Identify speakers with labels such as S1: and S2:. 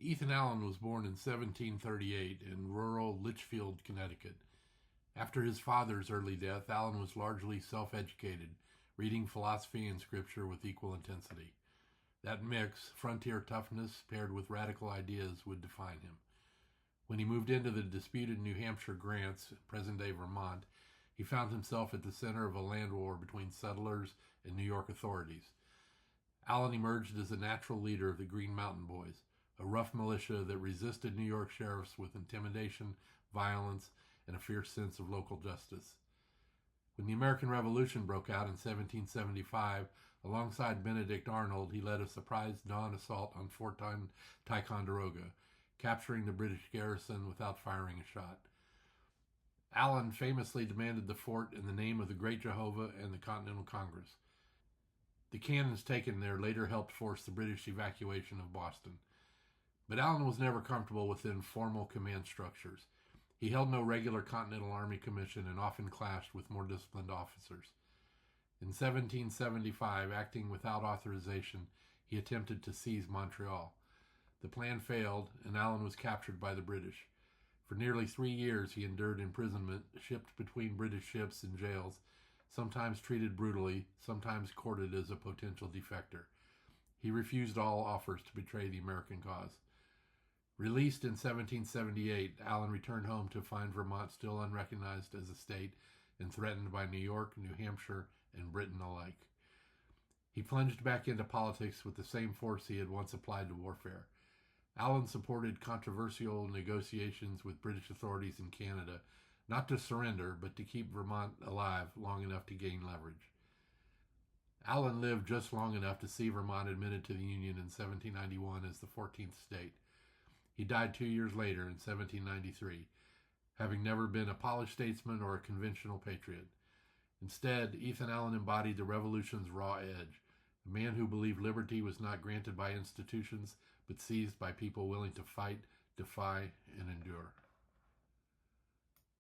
S1: Ethan Allen was born in 1738 in rural Litchfield, Connecticut. After his father's early death, Allen was largely self educated, reading philosophy and scripture with equal intensity. That mix, frontier toughness paired with radical ideas, would define him. When he moved into the disputed New Hampshire Grants, present day Vermont, he found himself at the center of a land war between settlers and New York authorities. Allen emerged as a natural leader of the Green Mountain Boys, a rough militia that resisted New York sheriffs with intimidation, violence, and a fierce sense of local justice. When the American Revolution broke out in 1775, alongside Benedict Arnold, he led a surprise dawn assault on Fort Ticonderoga, capturing the British garrison without firing a shot. Allen famously demanded the fort in the name of the Great Jehovah and the Continental Congress. The cannons taken there later helped force the British evacuation of Boston. But Allen was never comfortable within formal command structures. He held no regular Continental Army commission and often clashed with more disciplined officers. In 1775, acting without authorization, he attempted to seize Montreal. The plan failed, and Allen was captured by the British. For nearly 3 years, he endured imprisonment, shipped between British ships and jails, sometimes treated brutally, sometimes courted as a potential defector. He refused all offers to betray the American cause. Released in 1778, Allen returned home to find Vermont still unrecognized as a state and threatened by New York, New Hampshire, and Britain alike. He plunged back into politics with the same force he had once applied to warfare. Allen supported controversial negotiations with British authorities in Canada, not to surrender, but to keep Vermont alive long enough to gain leverage. Allen lived just long enough to see Vermont admitted to the Union in 1791 as the 14th state. He died 2 years later in 1793, having never been a polished statesman or a conventional patriot. Instead, Ethan Allen embodied the Revolution's raw edge, a man who believed liberty was not granted by institutions, but seized by people willing to fight, defy, and endure.